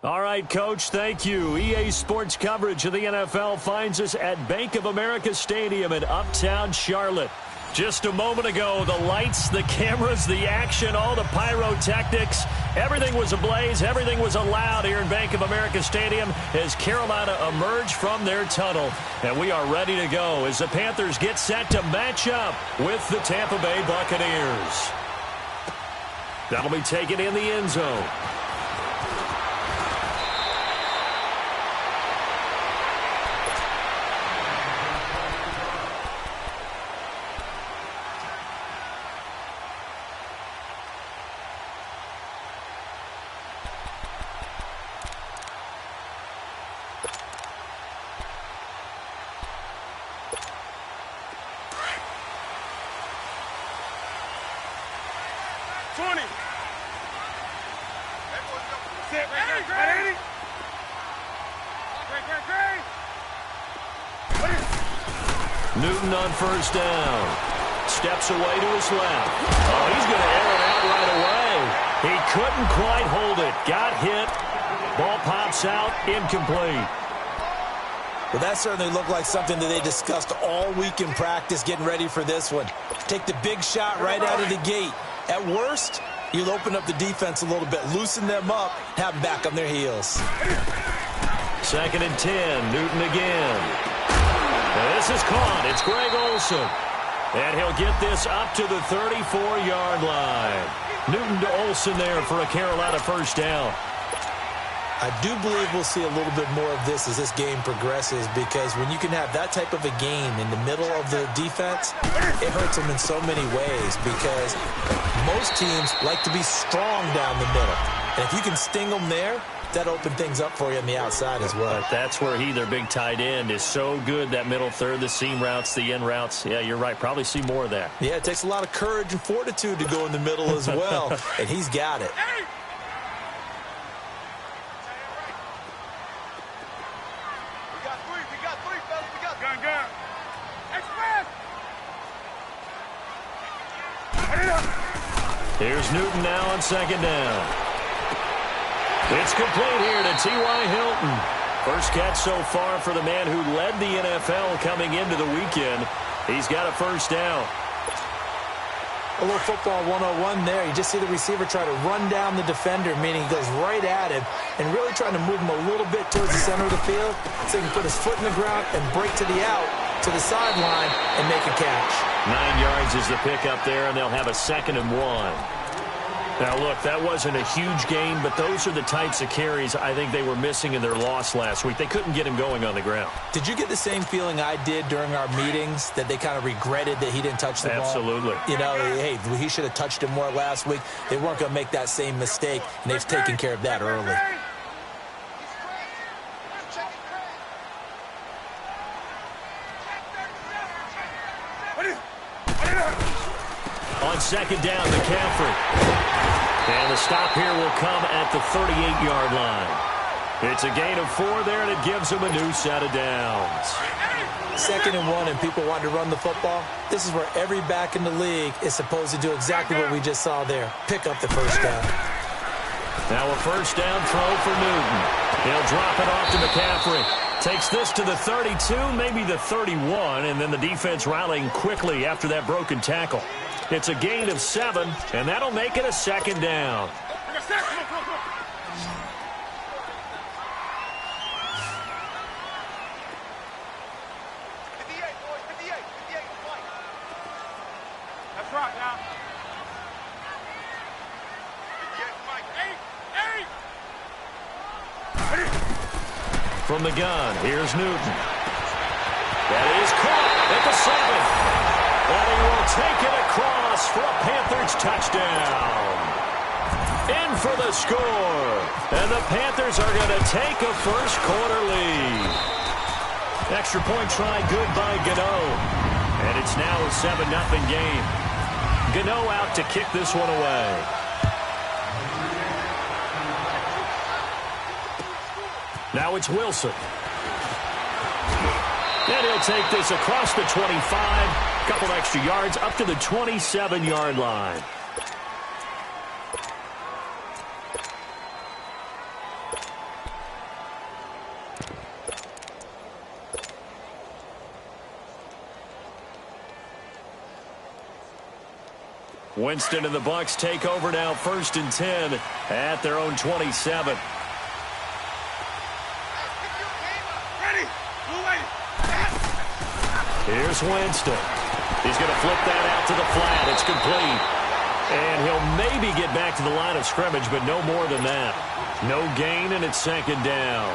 All right, Coach, thank you. EA Sports coverage of the NFL finds us at Bank of America Stadium in Uptown Charlotte. Just a moment ago, the lights, the cameras, the action, all the pyrotechnics, everything was ablaze, everything was allowed here in Bank of America Stadium as Carolina emerged from their tunnel. And we are ready to go as the Panthers get set to match up with the Tampa Bay Buccaneers. That'll be taken in the end zone. Newton on first down. Steps away to his left. Oh, he's going to air it out right away. He couldn't quite hold it. Got hit. Ball pops out. Incomplete. Well, that certainly looked like something that they discussed all week in practice getting ready for this one. Take the big shot right out of the gate. At worst, you'll open up the defense a little bit, loosen them up, have them back on their heels. 2nd and 10. Newton again. This is caught. It's Greg Olsen. And he'll get this up to the 34-yard line. Newton to Olsen there for a Carolina first down. I do believe we'll see a little bit more of this as this game progresses, because when you can have that type of a game in the middle of the defense, it hurts them in so many ways, because most teams like to be strong down the middle. And if you can sting them there, that open things up for you on the outside as well. But that's where their big tight end, is so good, that middle third, the seam routes, the in routes. Yeah, you're right. Probably see more of that. Yeah, it takes a lot of courage and fortitude to go in the middle as well, and he's got it. Here's Newton now on 2nd down. It's complete here to T.Y. Hilton. First catch so far for the man who led the NFL coming into the weekend. He's got a first down. A little football 101 there. You just see the receiver try to run down the defender, meaning he goes right at him and really trying to move him a little bit towards the center of the field so he can put his foot in the ground and break to the out, to the sideline, and make a catch. 9 yards is the pickup there, and they'll have a 2nd and 1. Now, look, that wasn't a huge gain, but those are the types of carries I think they were missing in their loss last week. They couldn't get him going on the ground. Did you get the same feeling I did during our meetings, that they kind of regretted that he didn't touch the ball? Absolutely. You know, hey, he should have touched him more last week. They weren't going to make that same mistake, and they've taken care of that early. On 2nd down, McCaffrey. And the stop here will come at the 38-yard line. It's a gain of 4 there, and it gives them a new set of downs. 2nd and 1, and people want to run the football. This is where every back in the league is supposed to do exactly what we just saw there. Pick up the first down. Now a first down throw for Newton. He'll drop it off to McCaffrey. Takes this to the 32, maybe the 31, and then the defense rallying quickly after that broken tackle. It's a gain of 7, and that'll make it a 2nd down. That's right now. From the gun, here's Newton. That is caught at the 7. And he will take it across for a Panthers touchdown. In for the score. And the Panthers are going to take a first-quarter lead. Extra point try good by Gano. And it's now a 7-0 game. Gano out to kick this one away. Now it's Wilson. And he'll take this across the 25. Couple extra yards up to the 27-yard line. Winston and the Bucs take over now, 1st and 10 at their own 27. Here's Winston. He's going to flip that out to the flat. It's complete. And he'll maybe get back to the line of scrimmage, but no more than that. No gain, and it's 2nd down.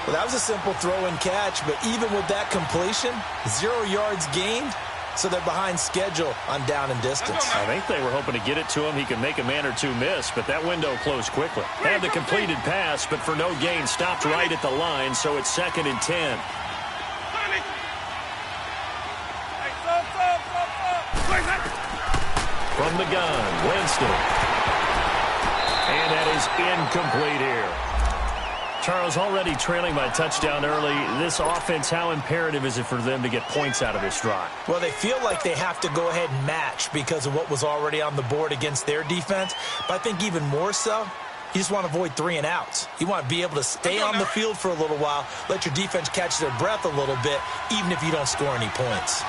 Well, that was a simple throw and catch, but even with that completion, 0 yards gained, so they're behind schedule on down and distance. I think they were hoping to get it to him. He could make a man or two miss, but that window closed quickly. Had the completed pass, but for no gain, stopped right at the line, so it's 2nd and 10. From the gun, Winston. And that is incomplete here. Charles, already trailing by touchdown early. This offense, how imperative is it for them to get points out of this drive? Well, they feel like they have to go ahead and match because of what was already on the board against their defense. But I think even more so, you just want to avoid 3 and outs. You want to be able to stay on the field for a little while, let your defense catch their breath a little bit, even if you don't score any points.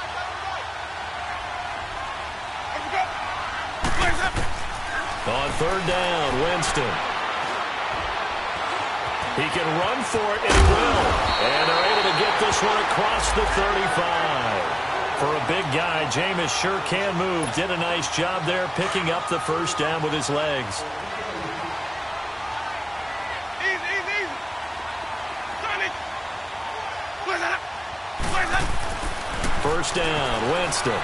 On 3rd down, Winston. He can run for it, and he will. And they're able to get this one across the 35. For a big guy, Jameis sure can move. Did a nice job there picking up the 1st down with his legs. Easy. 1st down, Winston.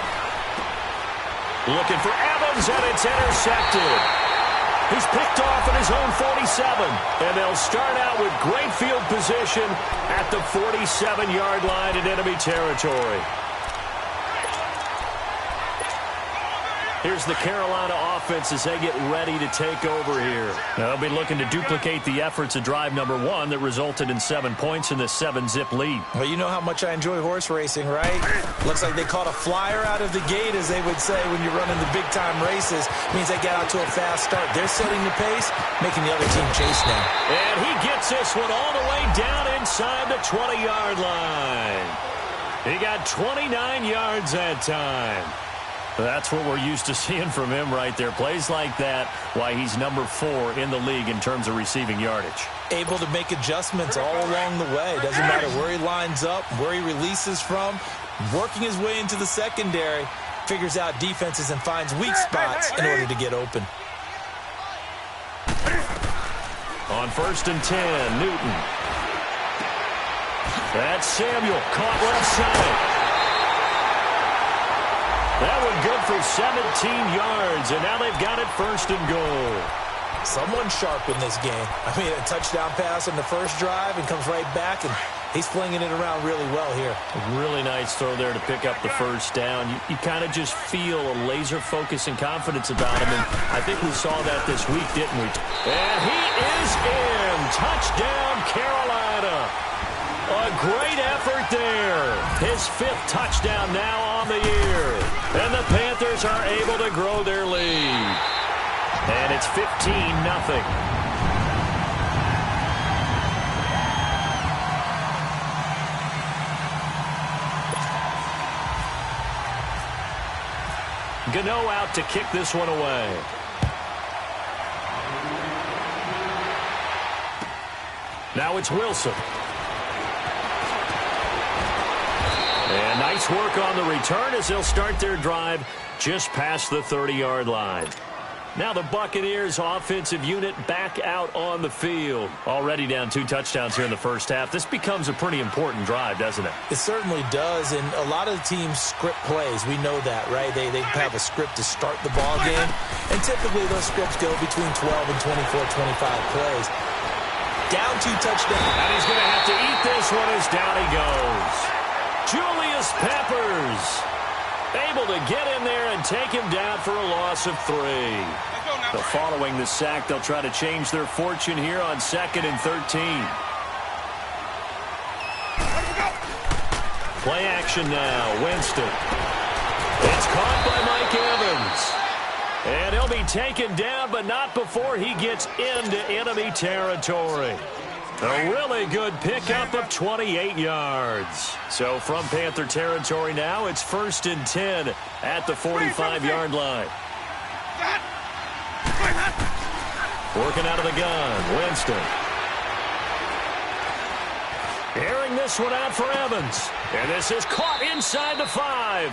Looking for Evans, and it's intercepted. He's picked off at his own 47, and they'll start out with great field position at the 47-yard line in enemy territory. Here's the Carolina offense as they get ready to take over here. Now, they'll be looking to duplicate the efforts of drive number 1 that resulted in 7 points in this 7-zip lead. Well, you know how much I enjoy horse racing, right? Looks like they caught a flyer out of the gate, as they would say when you're running the big-time races. Means they get out to a fast start. They're setting the pace, making the other team chase now. And he gets this one all the way down inside the 20-yard line. He got 29 yards that time. That's what we're used to seeing from him right there. Plays like that, why he's number 4 in the league in terms of receiving yardage. Able to make adjustments all along the way. Doesn't matter where he lines up, where he releases from. Working his way into the secondary. Figures out defenses and finds weak spots in order to get open. On 1st and 10, Newton. That's Samuel, caught left side. That one good for 17 yards, and now they've got it 1st and goal. Someone sharp in this game. I mean, a touchdown pass on the first drive and comes right back, and he's flinging it around really well here. A really nice throw there to pick up the 1st down. You kind of just feel a laser focus and confidence about him, and I think we saw that this week, didn't we? And he is in. Touchdown, Carolina. A great effort there. His 5th touchdown now on the year. And the Panthers are able to grow their lead. And it's 15-0. Gano out to kick this one away. Now it's Wilson. And nice work on the return as they'll start their drive just past the 30-yard line. Now the Buccaneers offensive unit back out on the field. Already down 2 touchdowns here in the first half. This becomes a pretty important drive, doesn't it? It certainly does, and a lot of the teams script plays. We know that, right? They have a script to start the ball game, and typically those scripts go between 12 and 24, 25 plays. Down 2 touchdowns. And he's going to have to eat this one as down he goes. Julius Peppers able to get in there and take him down for a loss of 3. So following the sack, they'll try to change their fortune here on 2nd and 13. Play action now. Winston. It's caught by Mike Evans. And he'll be taken down, but not before he gets into enemy territory. A really good pickup of 28 yards. So from Panther territory now, it's 1st and 10 at the 45-yard line. Working out of the gun, Winston. Airing this one out for Evans. And this is caught inside the 5.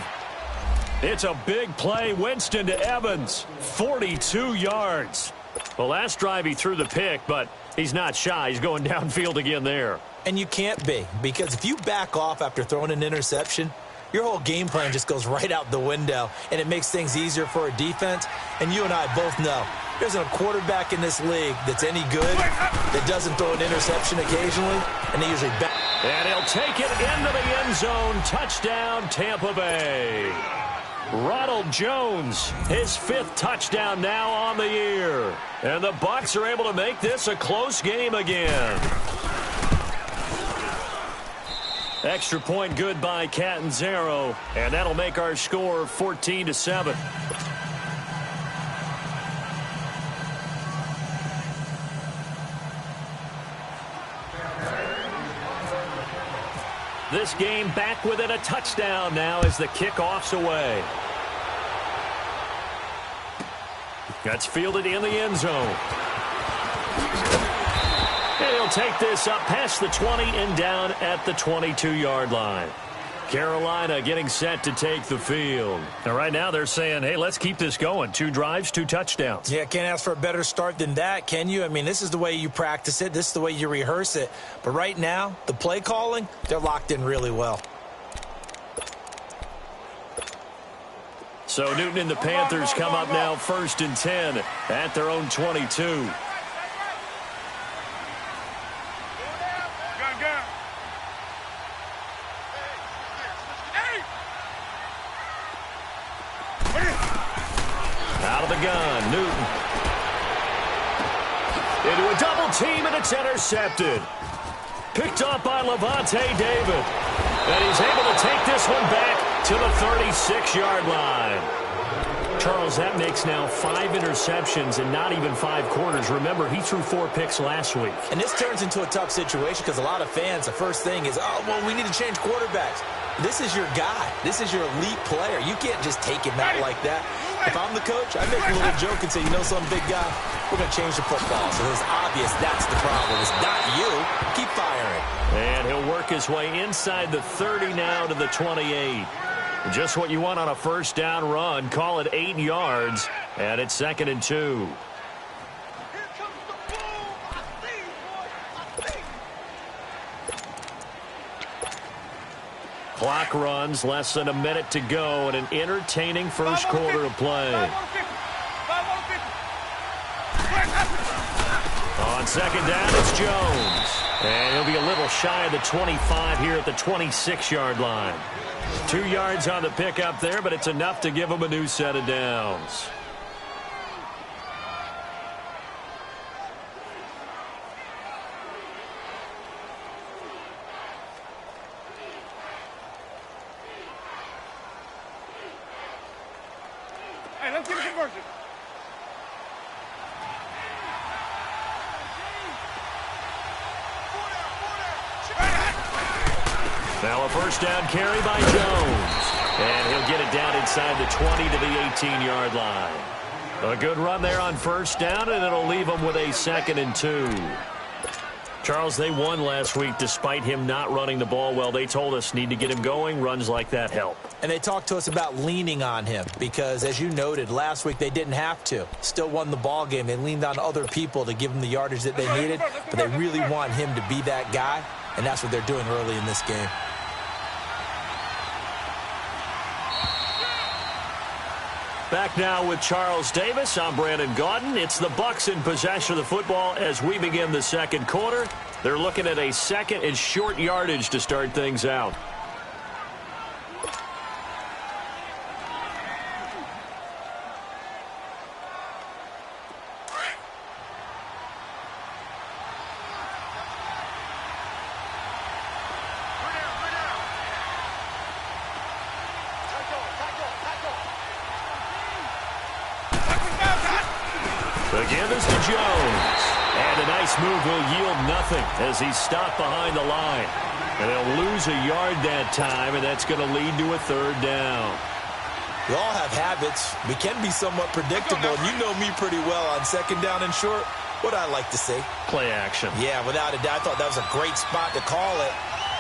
It's a big play. Winston to Evans. 42 yards. Well, last drive he threw the pick, but he's not shy. He's going downfield again there. And you can't be, because if you back off after throwing an interception, your whole game plan just goes right out the window, and it makes things easier for a defense. And you and I both know there's a quarterback in this league that's any good that doesn't throw an interception occasionally, and they usually back. And he'll take it into the end zone. Touchdown, Tampa Bay. Ronald Jones, his 5th touchdown now on the year. And the Bucs are able to make this a close game again. Extra point good by Catanzaro, and that'll make our score 14-7. This game back within a touchdown now as the kickoff's away. That's fielded in the end zone. And he'll take this up past the 20 and down at the 22-yard line. Carolina getting set to take the field. And right now they're saying, hey, let's keep this going. 2 drives, 2 touchdowns. Yeah, can't ask for a better start than that, can you? I mean, this is the way you practice it. This is the way you rehearse it. But right now, the play calling, they're locked in really well. So Newton and the Panthers come up now 1st and 10 at their own 22. Out of the gun, Newton. Into a double team, and it's intercepted. Picked off by Levante David. And he's able to take this one back to the 36-yard line. Charles, that makes now 5 interceptions in not even 5 quarters. Remember, he threw 4 picks last week. And this turns into a tough situation because a lot of fans, the first thing is, oh, well, we need to change quarterbacks. This is your guy. This is your elite player. You can't just take him out like that. If I'm the coach, I make a little joke and say, you know something, big guy? We're going to change the football. So it's obvious that's the problem. It's not you. Keep firing. And he'll work his way inside the 30 now to the 28. Just what you want on a first down run. Call it 8 yards, and it's 2nd and 2. Clock runs, less than a minute to go, and an entertaining first quarter of play. On 2nd down, it's Jones. And he'll be a little shy of the 25 here at the 26-yard line. 2 yards on the pickup there, but it's enough to give him a new set of downs. Hey, let's get a conversion. Now a first down carry by Jones. And he'll get it down inside the 20 to the 18-yard line. A good run there on first down, and it'll leave them with a 2nd and 2. Charles, they won last week despite him not running the ball well. They told us need to get him going. Runs like that help. And they talked to us about leaning on him because, as you noted, last week they didn't have to. Still won the ball game. They leaned on other people to give them the yardage that they needed, but they really want him to be that guy, and that's what they're doing early in this game. Back now with Charles Davis. I'm Brandon Gaudin. It's the Bucs in possession of the football as we begin the second quarter. They're looking at a 2nd and short yardage to start things out. Again, this to Jones. And a nice move will yield nothing as he's stopped behind the line. And they'll lose a yard that time, and that's going to lead to a 3rd down. We all have habits. We can be somewhat predictable, and you know me pretty well on second down and short. What I like to say? Play action. Yeah, without a doubt. I thought that was a great spot to call it.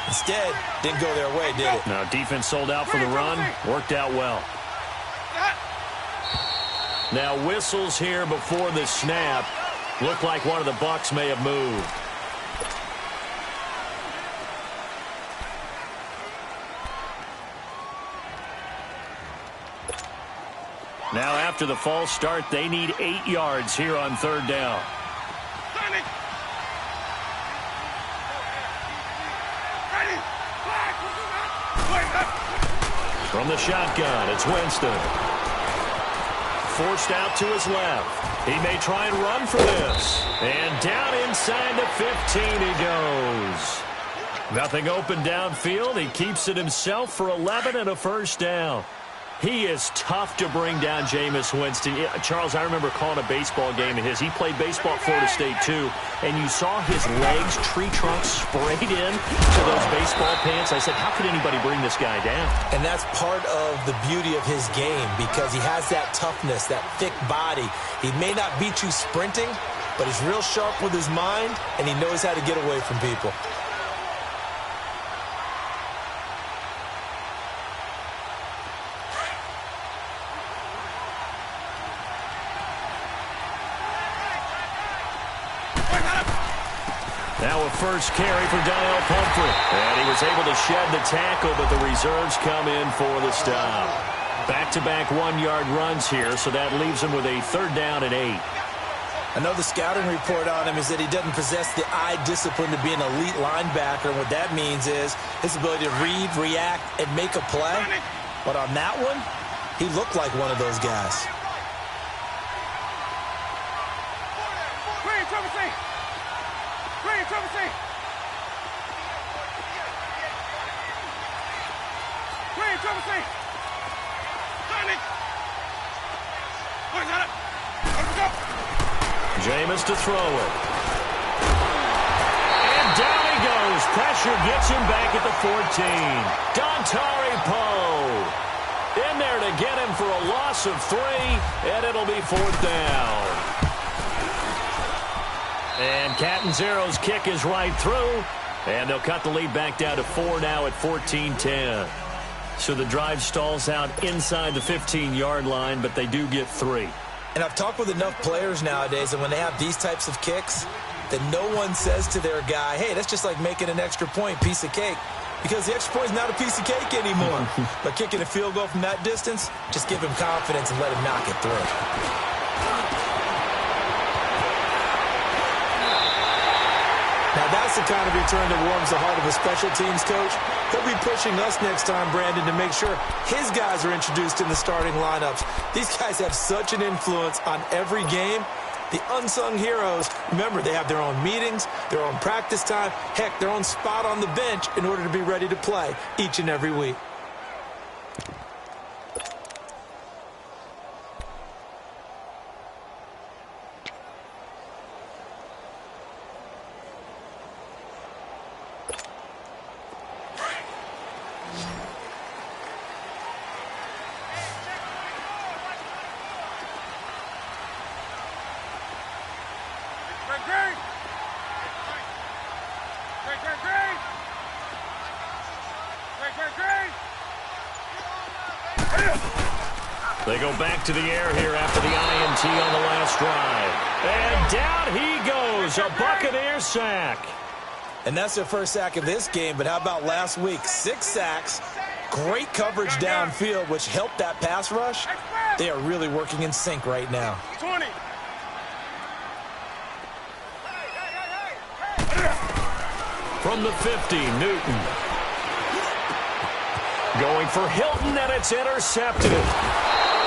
Instead, didn't go their way, did it? Now, defense sold out for the run. Worked out well. Now, whistles here before the snap. Looked like one of the Bucs may have moved. Now, after the false start, they need 8 yards here on third down. From the shotgun, it's Winston. Forced out to his left. He may try and run for this. And down inside the 15 he goes. Nothing open downfield. He keeps it himself for 11 and a first down. He is tough to bring down, Jameis Winston. Yeah, Charles, I remember calling a baseball game of his. He played baseball at Florida State, too, and you saw his legs, tree trunks sprayed in to those baseball pants. I said, how could anybody bring this guy down? And that's part of the beauty of his game because he has that toughness, that thick body. He may not beat you sprinting, but he's real sharp with his mind, and he knows how to get away from people. Now a first carry for Donnell Pumphrey. And he was able to shed the tackle, but the reserves come in for the stop. Back-to-back 1-yard runs here, so that leaves him with a third down and 8. I know the scouting report on him is that he doesn't possess the eye discipline to be an elite linebacker. And what that means is his ability to read, react, and make a play. But on that one, he looked like one of those guys. Jameis to throw it. And down he goes. Pressure gets him back at the 14. Dontari Poe in there to get him for a loss of 3, and it'll be fourth down. And Catanzaro's kick is right through, and they'll cut the lead back down to 4 now at 14-10. So the drive stalls out inside the 15-yard line, but they do get 3. And I've talked with enough players nowadays, and when they have these types of kicks, that no one says to their guy, hey, that's just like making an extra point, piece of cake. Because the extra point is not a piece of cake anymore. But kicking a field goal from that distance, just give him confidence and let him knock it through. Now that's the kind of return that warms the heart of a special teams coach. He'll be pushing us next time, Brandon, to make sure his guys are introduced in the starting lineups. These guys have such an influence on every game. The unsung heroes, remember, they have their own meetings, their own practice time, heck, their own spot on the bench in order to be ready to play each and every week. They go back to the air here after the INT on the last drive. And down he goes, a Buccaneer sack. And that's their first sack of this game, but how about last week? 6 sacks, great coverage downfield, which helped that pass rush. They are really working in sync right now. 20. From the 50, Newton. Going for Hilton, and it's intercepted.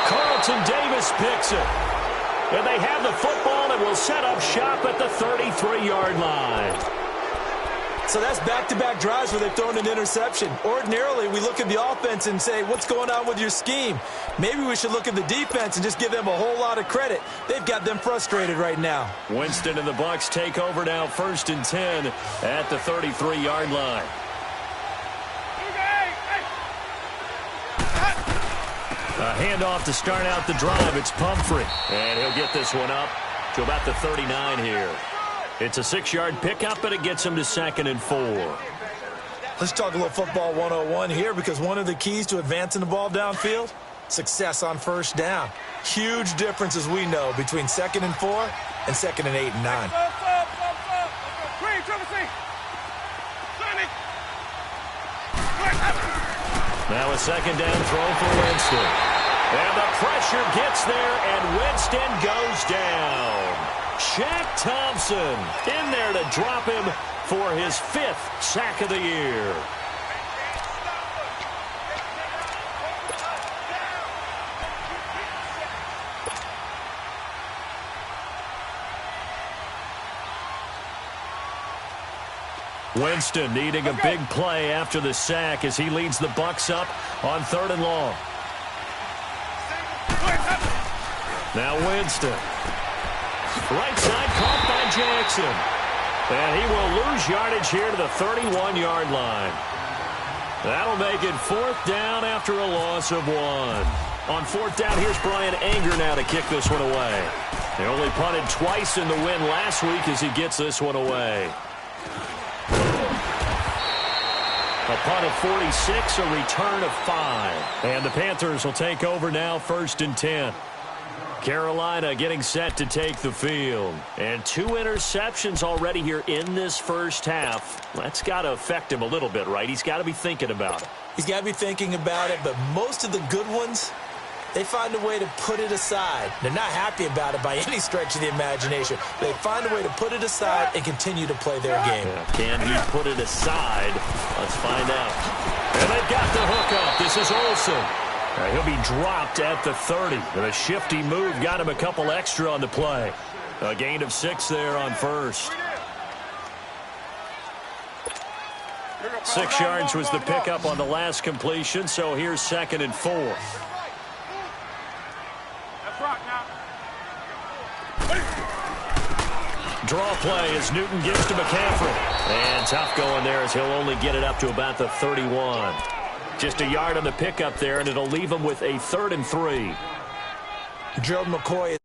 Carlton Davis picks it. And they have the football and will set up shop at the 33-yard line. So that's back-to-back drives where they've thrown an interception. Ordinarily, we look at the offense and say, what's going on with your scheme? Maybe we should look at the defense and just give them a whole lot of credit. They've got them frustrated right now. Winston and the Bucs take over now, 1st and 10 at the 33-yard line. A handoff to start out the drive. It's Pumphrey. And he'll get this one up to about the 39 here. It's a 6-yard pickup, and it gets him to 2nd and 4. Let's talk a little football 101 here, because one of the keys to advancing the ball downfield, success on first down. Huge difference, as we know, between 2nd and 4 and 2nd and 8 and 9. Now a 2nd down throw for Winston. And the pressure gets there, and Winston goes down. Shaq Thompson in there to drop him for his 5th sack of the year. Winston needing a big play after the sack as he leads the Bucs up on 3rd and long. Now Winston. Right side caught by Jackson. And he will lose yardage here to the 31-yard line. That'll make it 4th down after a loss of 1. On 4th down, here's Brian Anger now to kick this one away. They only punted twice in the win last week as he gets this one away. A punt of 46, a return of 5. And the Panthers will take over now, 1st and 10. Carolina getting set to take the field. And 2 interceptions already here in this first half. That's got to affect him a little bit, right? He's got to be thinking about it. He's got to be thinking about it, but most of the good ones, they find a way to put it aside. They're not happy about it by any stretch of the imagination. They find a way to put it aside and continue to play their game. Can he put it aside? Let's find out. And they've got the hook up. This is Olsen. He'll be dropped at the 30. And a shifty move got him a couple extra on the play. A gain of 6 there on 1st. 6 yards was the pickup on the last completion, so here's 2nd and 4. Draw play as Newton gives to McCaffrey. And tough going there as he'll only get it up to about the 31. Just a yard on the pickup there, and it'll leave him with a 3rd and 3. Gerald McCoy